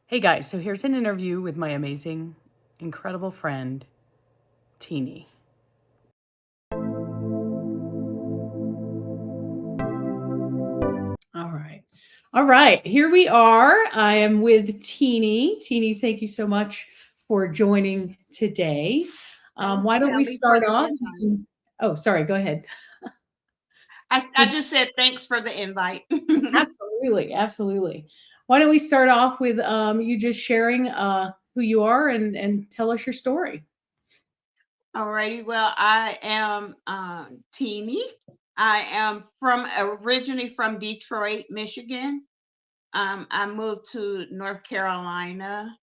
Hey guys, so here's an interview with my amazing, incredible friend, Teenie. All right. All right. Here we are. I am with Teenie. Teenie, thank you so much for joining today. Thanks, Why don't we Kelly, for start the off? invite. Oh, sorry. Go ahead. I just said thanks for the invite. Absolutely. Absolutely. Why don't we start off with you just sharing who you are and tell us your story? Alrighty, well, I am Teenie. I am originally from Detroit, Michigan. I moved to North Carolina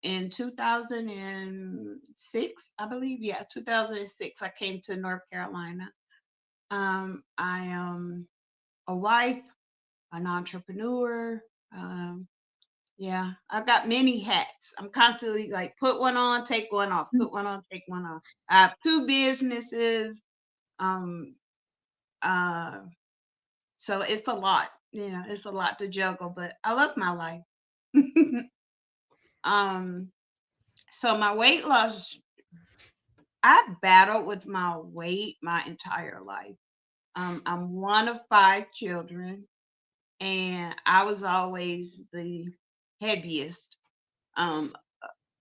in 2006, I believe. Yeah, 2006. I came to North Carolina. I am a wife, an entrepreneur. Um, Yeah, I've got many hats. I'm constantly like put one on, take one off, put one on, take one off. I have two businesses. Um uh so it's a lot, it's a lot to juggle, but I love my life. um so my weight loss, I've battled with my weight my entire life. I'm one of five children, and I was always the heaviest. Um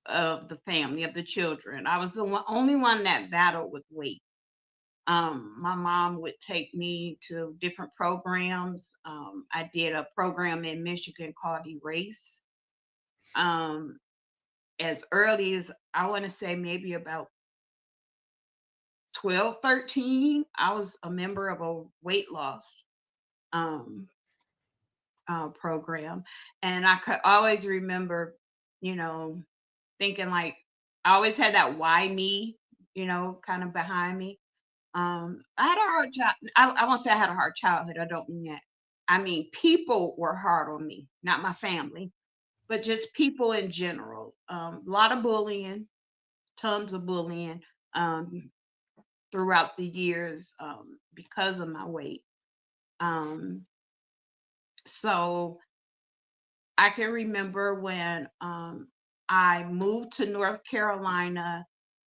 of the family, of the children. I was only one that battled with weight. My mom would take me to different programs. I did a program in Michigan called Erase. Um, as early as, I want to say, maybe about 12, 13, I was a member of a weight loss um, program. And I could always remember, you know, thinking like, I always had that why me, kind of behind me. I had a hard child. I won't say I had a hard childhood. I don't mean that. I mean, people were hard on me, not my family, but just people in general. A lot of bullying, tons of bullying um, throughout the years because of my weight. Um, so I can remember when I moved to North Carolina,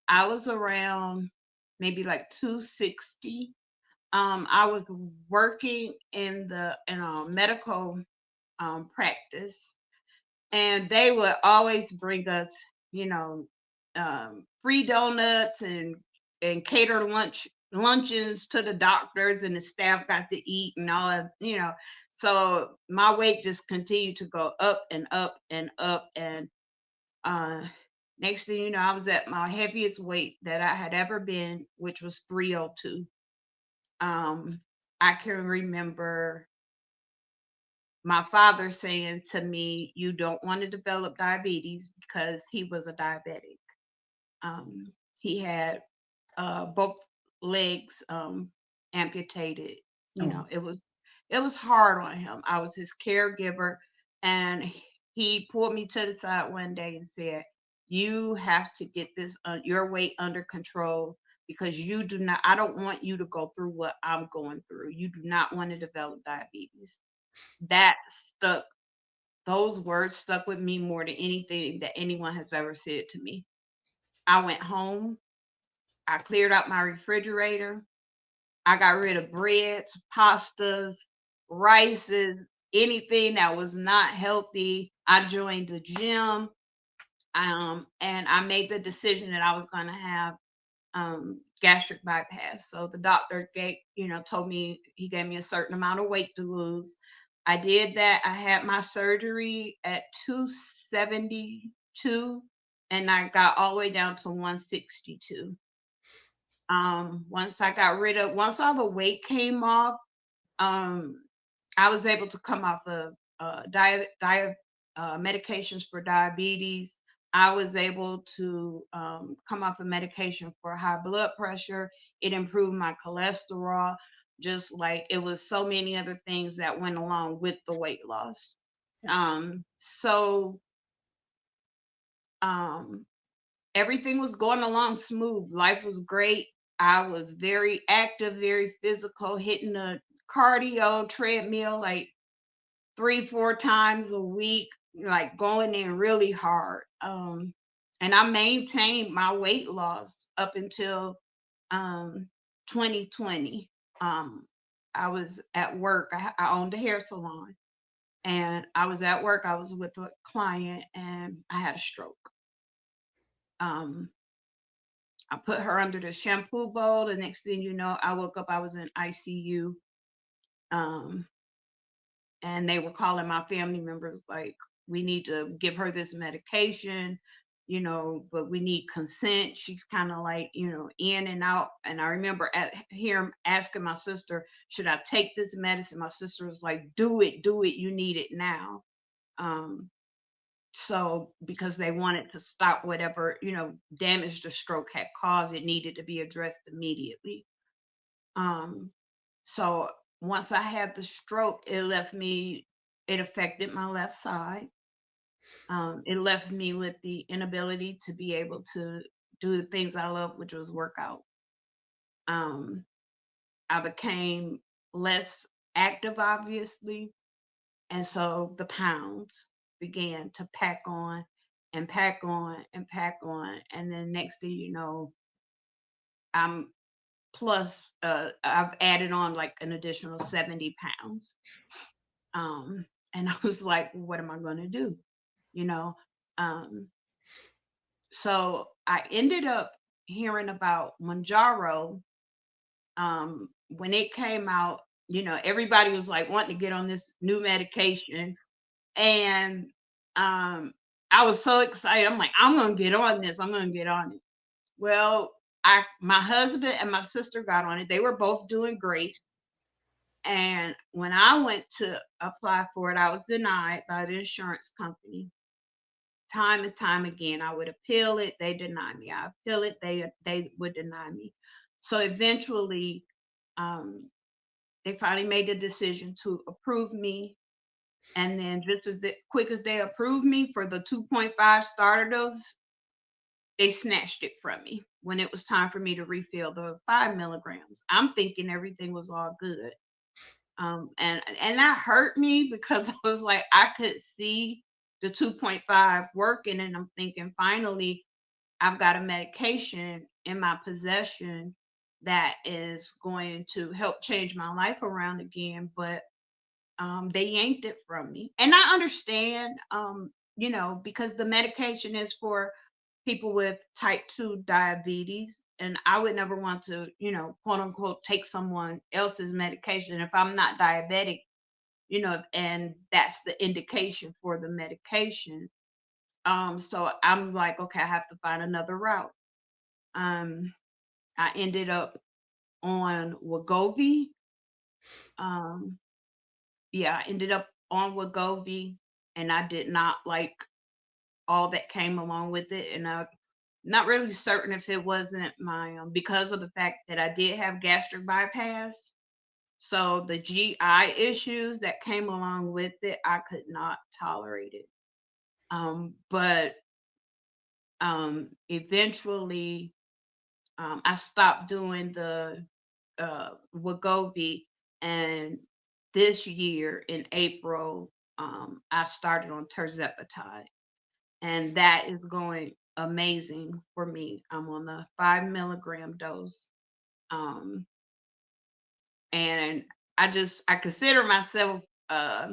I was around maybe like 260. I was working in a medical practice, and they would always bring us, you know, free donuts and cater luncheons to the doctors, and the staff got to eat and all of. So my weight just continued to go up and up and up, and uh, next thing you know, I was at my heaviest weight that I had ever been, which was 302. um, I can remember my father saying to me, "You don't want to develop diabetes," because he was a diabetic. He had both legs amputated. Oh, It was hard on him. I was his caregiver, and he pulled me to the side one day and said, "You have to get your weight under control, because you do not. I don't want you to go through what I'm going through. You do not want to develop diabetes." That stuck. Those words stuck with me more than anything that anyone has ever said to me. I went home. I cleared out my refrigerator. I got rid of breads, pastas, rices, anything that was not healthy. I joined the gym, and I made the decision that I was going to have gastric bypass. So the doctor told me, he gave me a certain amount of weight to lose. I did that. I had my surgery at 272, and I got all the way down to 162. Once all the weight came off, um, I was able to come off of diet medications for diabetes. I was able to come off of medication for high blood pressure. It improved my cholesterol, just like it was so many other things that went along with the weight loss. So um, everything was going along smooth. Life was great. I was very active, very physical, hitting the cardio treadmill like 3, 4 times a week, like going in really hard. And I maintained my weight loss up until um 2020. Um, I was at work. I owned a hair salon, and I was at work. I was with a client, and I had a stroke. Um, I put her under the shampoo bowl. The next thing you know, I woke up. I was in ICU. Um, and they were calling my family members like, we need to give her this medication, but we need consent. She's kind of like, in and out. And I remember here asking my sister, should I take this medicine? My sister was like, do it, do it, you need it now. Um so because they wanted to stop whatever damage the stroke had caused, it needed to be addressed immediately. Um so once I had the stroke, it affected my left side. It left me with the inability to be able to do the things I love, which was work out. um I became less active, obviously, and so the pounds began to pack on and pack on and pack on. And then next thing you know, I'm plus I've added on like an additional 70 pounds. And I was like, what am I going to do? You know? Um, so I ended up hearing about Manjaro. When it came out, everybody was like wanting to get on this new medication. And um, I was so excited. I'm like, I'm going to get on this. I'm going to get on it. Well, my husband and my sister got on it. They were both doing great. And when I went to apply for it, I was denied by the insurance company. Time and time again, I would appeal it, they deny me. I appeal it, they would deny me. So eventually, um, they finally made the decision to approve me. And then just quick as they approved me for the 2.5 starter dose, they snatched it from me when it was time for me to refill the 5 milligrams. I'm thinking everything was all good. And that hurt me because I was like, I could see the 2.5 working, and I'm thinking, finally, I've got a medication in my possession that is going to help change my life around again. But they yanked it from me. And I understand, because the medication is for people with type 2 diabetes. And I would never want to, quote unquote, take someone else's medication if I'm not diabetic, and that's the indication for the medication. So I'm like, okay, I have to find another route. Um, I ended up on Wegovy. Um, yeah, I ended up on Wegovy, and I did not like all that came along with it. And I'm not really certain if it wasn't my because of the fact that I did have gastric bypass. So the GI issues that came along with it, I could not tolerate it. But eventually, I stopped doing the Wegovy, and this year in April, I started on Tirzepatide, and that is going amazing for me. I'm on the 5 milligram dose, um, and I consider myself uh,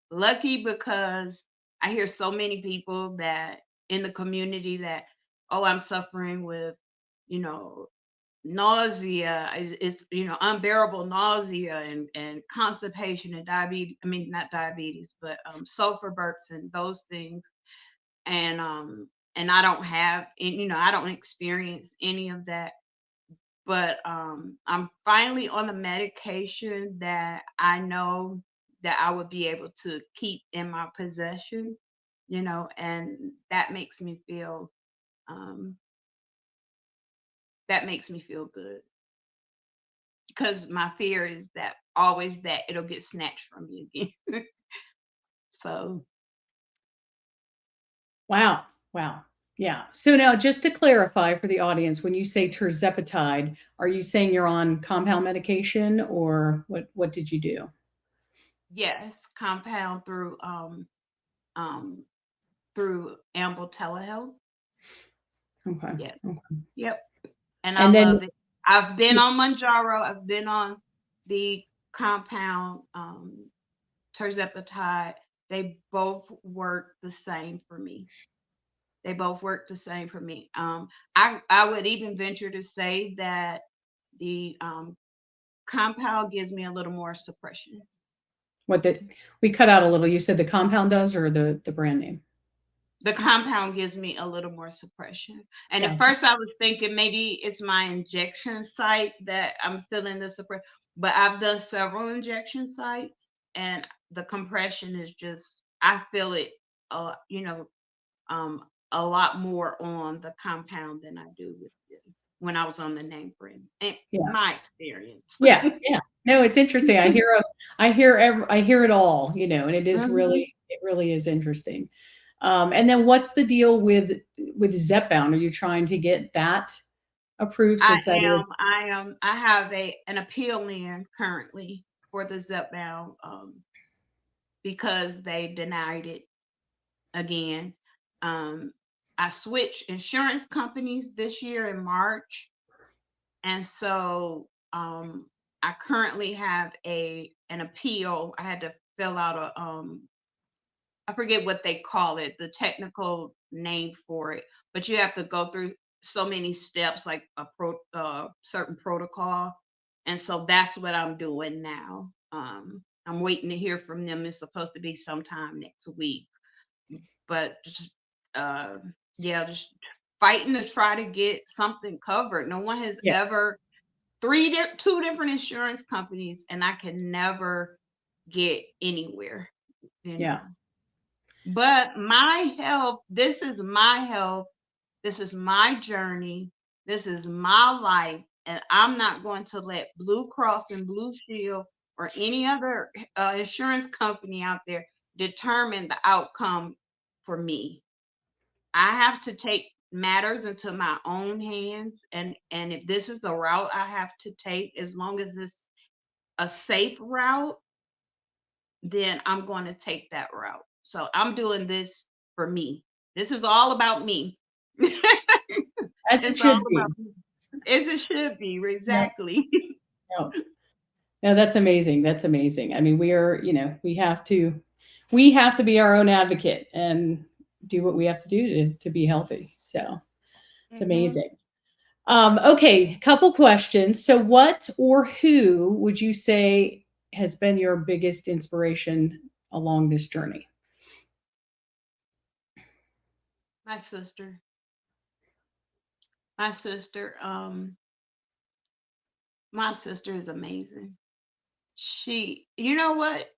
lucky because I hear so many people that in the community that, oh, I'm suffering with, you know, nausea. It's unbearable nausea and constipation and diabetes. I mean, not diabetes, but sulfur bursts and those things. And I don't have, and I don't experience any of that. But I'm finally on a medication that I know that I would be able to keep in my possession, and um, that makes me feel good, because my fear is that always that it'll get snatched from me again. So Wow. Wow. Yeah. So now, just to clarify for the audience, when you say Tirzepatide, are you saying you're on compound medication, or what did you do? yes, compound through um, through Amble Telehealth. Okay. Yeah. Okay. Yep. And I And then love it. I've been on Manjaro. I've been on the compound Tirzepatide. They both work the same for me. They both work the same for me. I would even venture to say that the compound gives me a little more suppression. what the we cut out a little. You said the compound does or the brand name? The compound gives me a little more suppression. And at Gotcha. first I was thinking maybe it's my injection site that I'm feeling the suppression, but I've done several injection sites and the compression is just, I feel it, you know, um, a lot more on the compound than I do with when I was on the name brand. And Yeah. my experience. Yeah. Yeah. No, it's interesting. I hear it all, and it is Mhm. really is interesting. And then what's the deal with Zepbound? Are you trying to get that approved I since that is am. I have an appeal in currently for the Zepbound because they denied it again. Um, I switched insurance companies this year in March, and so I currently have an appeal. I had to fill out a I forget what they call it, the technical name for it, but you have to go through so many steps, like a certain protocol, and so that's what I'm doing now. I'm waiting to hear from them. It's supposed to be sometime next week, but just uh, yeah, just fighting to try to get something covered. No one has yeah, ever two different insurance companies, and I can never get anywhere. You yeah. know. But my health, this is my health, this is my journey, this is my life, and I'm not going to let Blue Cross and Blue Shield or any other insurance company out there determine the outcome for me. I have to take matters into my own hands, and if this is the route I have to take, as long as it's a safe route, then I'm going to take that route. So I'm doing this for me. This is all about me. As it It's all should about be. me. As it should be, Yeah. exactly. No, no, that's amazing. That's amazing. I mean, we have to be our own advocate and do what we have to do to be healthy. So it's Hmm. amazing. Okay, couple questions. So, what or who would you say has been your biggest inspiration along this journey? My sister, my sister, my sister is amazing. You know what?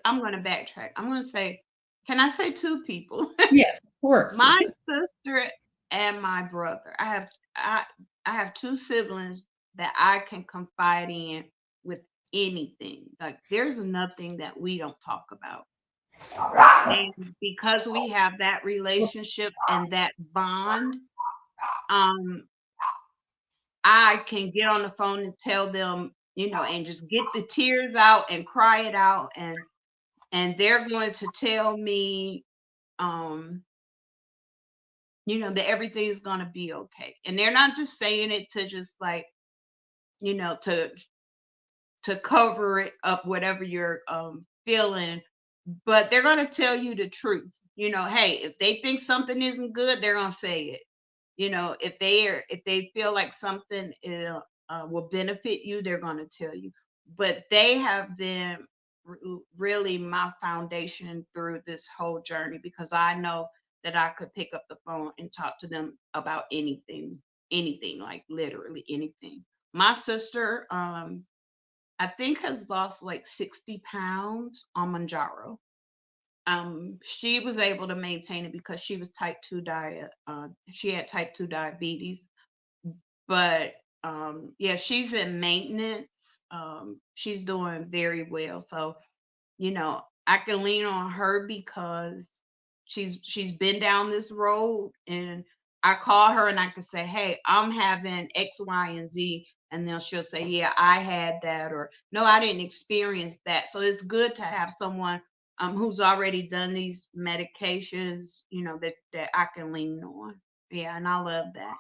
I'm going to backtrack. I'm going to say, can I say two people? Yes, of course. My sister and my brother. I I have two siblings that I can confide in with anything. Like there's nothing that we don't talk about. And because we have that relationship and that bond, um, I can get on the phone and tell them, and just get the tears out and cry it out, and they're going to tell me, um, that everything's gonna be okay. And they're not just saying it to just like, you know, to cover it up whatever you're feeling, but they're gonna tell you the truth. Hey, if they think something isn't good, they're gonna say it. If they feel like something will benefit you, they're gonna tell you. But they have been really my foundation through this whole journey because I know that I could pick up the phone and talk to them about anything, like literally anything. My sister, I think has lost like 60 pounds on Manjaro. She was able to maintain it because she was type 2 diet. She had type 2 diabetes, but yeah, she's in maintenance. She's doing very well. So I can lean on her because she's been down this road, and I call her and I can say, "Hey, I'm having X, Y, and Z." And then she'll say, "Yeah, I had that," or "No, I didn't experience that." So it's good to have someone who's already done these medications, that I can lean on. Yeah, and I love that.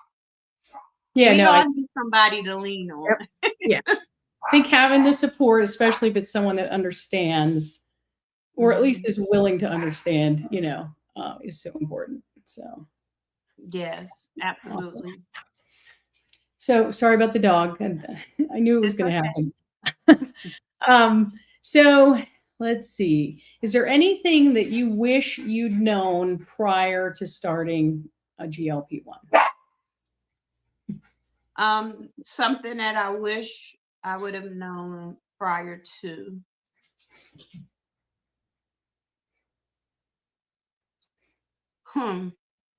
Yeah, We no, all need somebody to lean yep. on. Yeah. I think having the support, especially if it's someone that understands or at least Mhm. is willing to understand, is so important. So Yes, awesome. absolutely. So sorry about the dog. And I knew it was It's going to okay. happen. So let's see. Is there anything that you wish you'd known prior to starting a GLP-1? Something that I wish I would have known prior to. Hmm,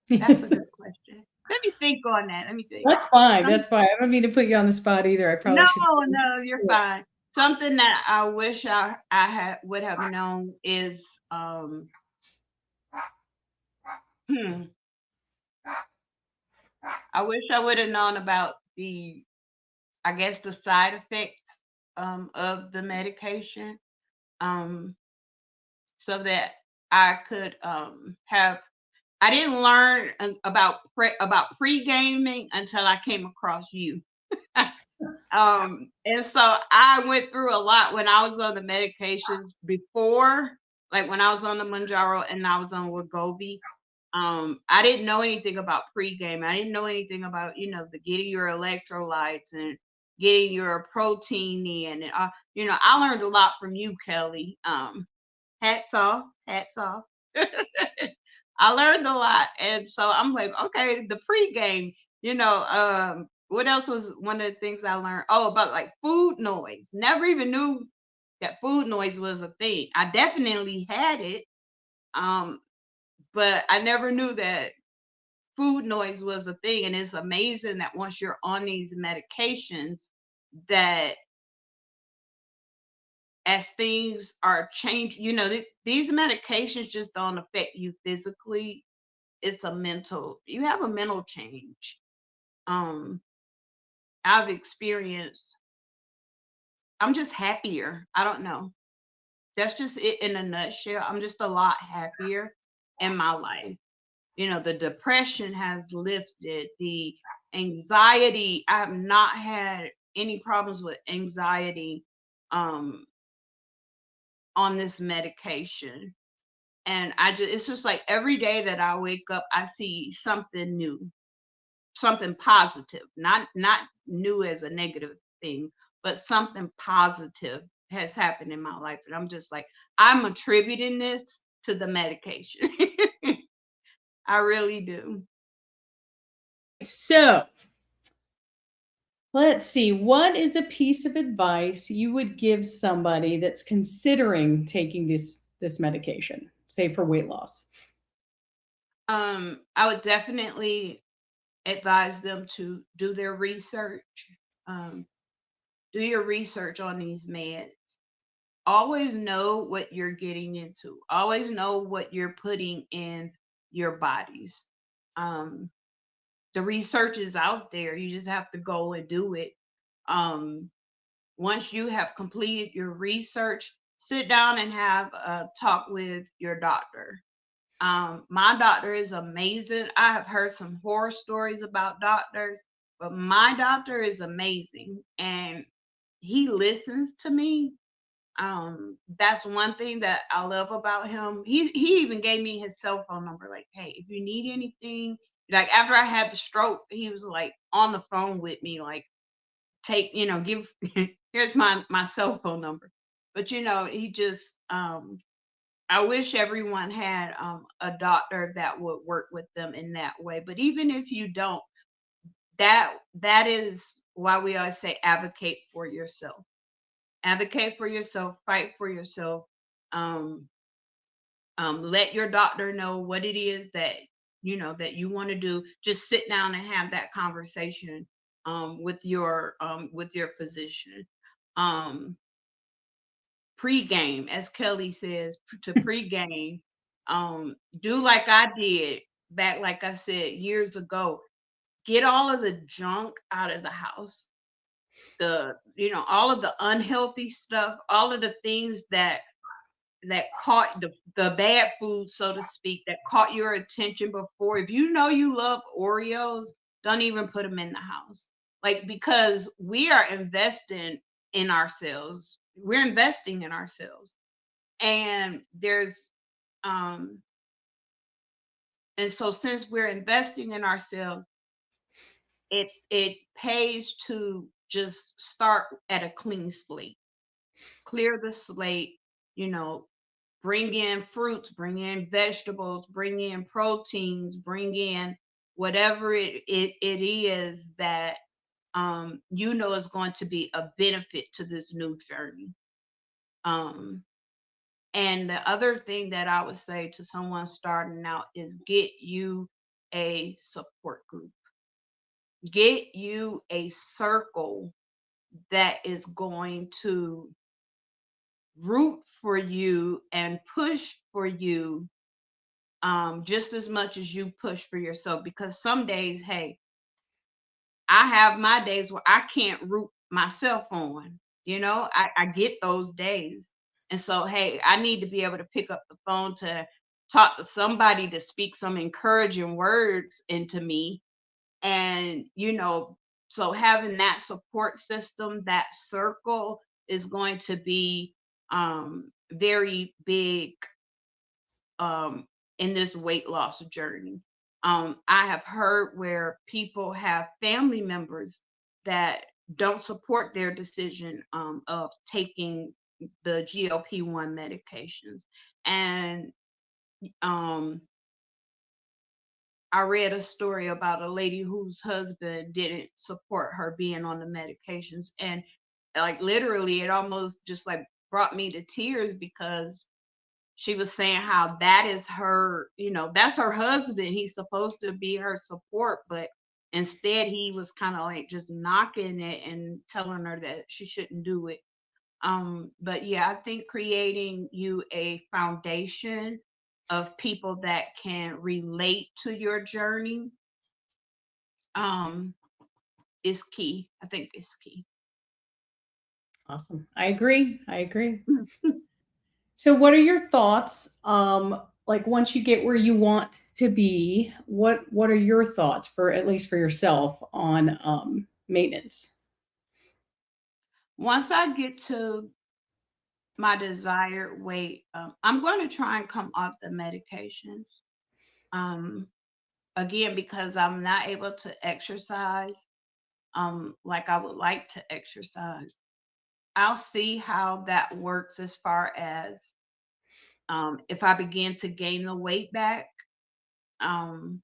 that's a good question. Let me think on that. Let me think. That's fine. Some That's fine. I don't mean to put you on the spot either. I No, probably should. no, you're fine. Something that I wish I had would have known is, hmm, I wish I would have known about I guess, the side effects, of the medication, um, so that I could, have I didn't learn about pre-gaming until I came across you. And so I went through a lot when I was on the medications before, like when I was on the Manjaro and I was on Wegovy. I didn't know anything about pregame. I didn't know anything about, the getting your electrolytes and getting your protein in. And, I learned a lot from you, Kelly. Hats off, hats off. I learned a lot. And so I'm like, okay, the pregame, what else was one of the things I learned? Oh, about like food noise. Never even knew that food noise was a thing. I definitely had it. Um, but I never knew that food noise was a thing. And it's amazing that once you're on these medications, that as things are changed, these medications just don't affect you physically. You have a mental change. Um, I've experienced, I'm just happier. I don't know. That's just it in a nutshell. I'm just a lot happier in my life. The depression has lifted, the anxiety, I have not had any problems with anxiety um on this medication. And it's just like every day that I wake up, I see something new, something positive, not new as a negative thing, but something positive has happened in my life. And I'm just like, I'm attributing this to the medication. I really do. So let's see. What is a piece of advice you would give somebody that's considering taking this medication, say for weight loss? I would definitely advise them to do their research. Um, do your research on these meds. Always know what you're getting into. Always know what you're putting in your bodies. Um, the research is out there. You just have to go and do it. Um, Once you have completed your research, sit down and have a talk with your doctor. My doctor is amazing. I have heard some horror stories about doctors, but my doctor is amazing and he listens to me. That's one thing that I love about him. He even gave me his cell phone number. Like, hey, if you need anything, like after I had the stroke, he was like on the phone with me, like take, give here's my cell phone number. But he just I wish everyone had a doctor that would work with them in that way. But even if you don't, that is why we always say advocate for yourself. Advocate for yourself, fight for yourself. Um, let your doctor know what it is that you want to do. Just sit down and have that conversation with your physician. Um, Pre-game, as Kelly says, to pre-game. Do like I did back, like I said years ago. Get all of the junk out of the house. All of the unhealthy stuff, all of the things that that caught the bad food, so to speak, that caught your attention before. If you know you love Oreos, don't even put them in the house. Like, because we are investing in ourselves. We're investing in ourselves. And there's um and so since we're investing in ourselves, it pays to just start at a clean slate. Clear the slate, you know, bring in fruits, bring in vegetables, bring in proteins, bring in whatever it is that you know is going to be a benefit to this new journey. Um, and the other thing that I would say to someone starting out is get you a support group. Get you a circle that is going to root for you and push for you just as much as you push for yourself. Because some days, hey, I have my days where I can't root myself on. I get those days. And so, hey, I need to be able to pick up the phone to talk to somebody to speak some encouraging words into me. And, so having that support system, that circle is going to be very big um, in this weight loss journey. I have heard where people have family members that don't support their decision of taking the GLP-1 medications. And um, I read a story about a lady whose husband didn't support her being on the medications. And like literally, it almost just like brought me to tears because she was saying how that is her, that's her husband. He's supposed to be her support, but instead he was kind of like just knocking it and telling her that she shouldn't do it. But yeah, I think creating you a foundation of people that can relate to your journey um is key. I think it's key. Awesome. I agree. I agree. So what are your thoughts, like once you get where you want to be, what are your thoughts for at least for yourself on, maintenance? Once I get to my desired weight, I'm going to try and come off the medications. Um, Again, because I'm not able to exercise like I would like to exercise. I'll see how that works as far as if I begin to gain the weight back. Um,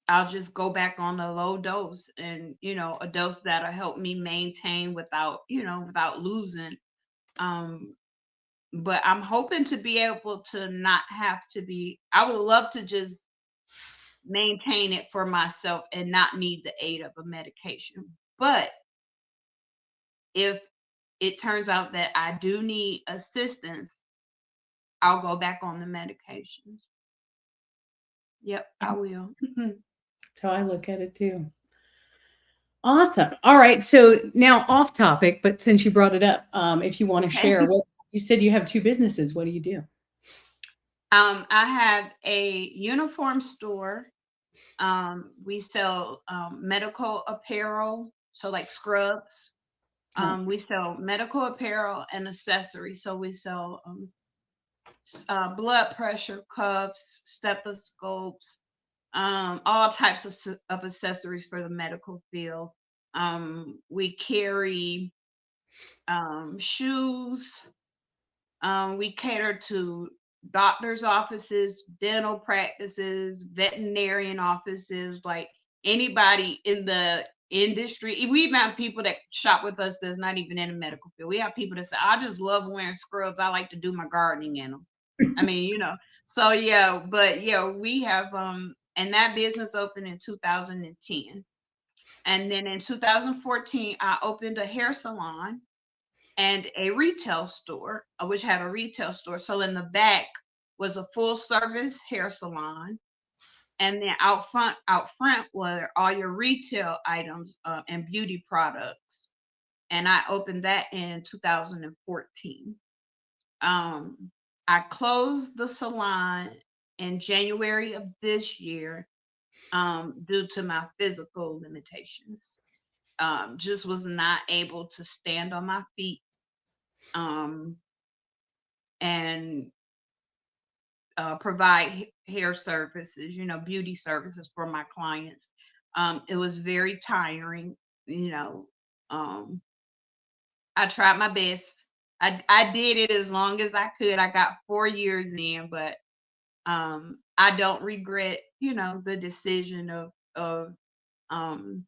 I'll just go back on a low dose and, a dose that'll help me maintain without losing. Um, but I'm hoping to be able to not have to be, I would love to just maintain it for myself and not need the aid of a medication. But if it turns out that I do need assistance, I'll go back on the medications. Yep, Yeah, I will. that's how I look at it too. Awesome. All right. So now off topic, but since you brought it up, if you want to Okay. share what you said you have two businesses, what do you do? I have a uniform store. We sell medical apparel, so like scrubs. Oh, We sell medical apparel and accessories. So we sell blood pressure cuffs, stethoscopes, all types of accessories for the medical field. We carry shoes. We cater to doctors' offices, dental practices, veterinarian offices, like anybody in the industry. We even have people that shop with us that's not even in the medical field. We have people that say, I just love wearing scrubs. I like to do my gardening in them. I mean, So yeah, but yeah, we have and that business opened in 2010. And then in 2014, I opened a hair salon and a retail store, which had a retail store. So in the back was a full service hair salon, and then out front were all your retail items and beauty products. And I opened that in 2014. Um, I closed the salon in January of this year, due to my physical limitations. Just was not able to stand on my feet, um, and provide hair services, beauty services for my clients. It was very tiring, you know. Um, I tried my best. I did it as long as I could. I got 4 years in, but I don't regret, the decision um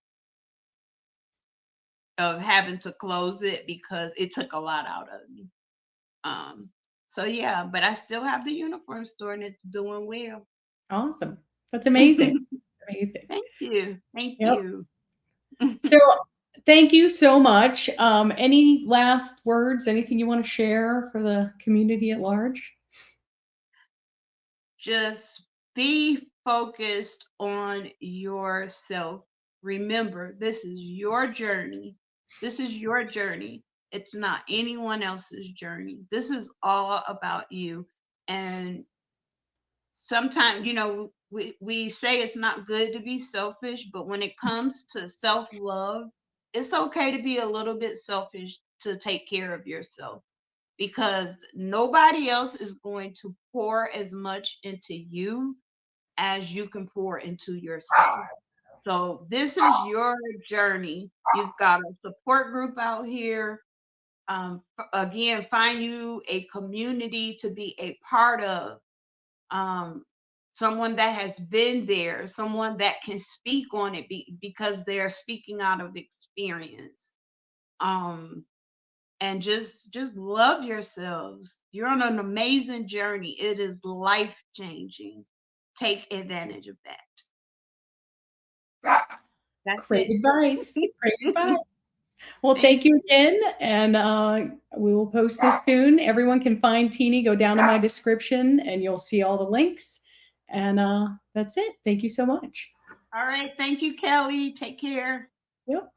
of having to close it because it took a lot out of me. Um, so yeah, but I still have the uniform store and it's doing well. Awesome. That's amazing. Amazing. Thank you. Thank Yep. you. So thank you so much. Any last words, anything you want to share for the community at large? Just be focused on yourself. Remember, this is your journey. This is your journey. It's not anyone else's journey. This is all about you. And sometimes, we say it's not good to be selfish, but when it comes to self-love, it's okay to be a little bit selfish to take care of yourself, because nobody else is going to pour as much into you as you can pour into yourself. So this is your journey. You've got a support group out here. Again, find you a community to be a part of, um, someone that has been there, someone that can speak on it, because they're speaking out of experience. Um, and just love yourselves. You're on an amazing journey. It is life changing. Take advantage of that. That's Great it. advice. Great advice. Well, Thank thank you again, and we will post this soon. Everyone can find Teenie. Go down to my description, and you'll see all the links. And that's it. Thank you so much. All right. Thank you, Kelly. Take care. Yep.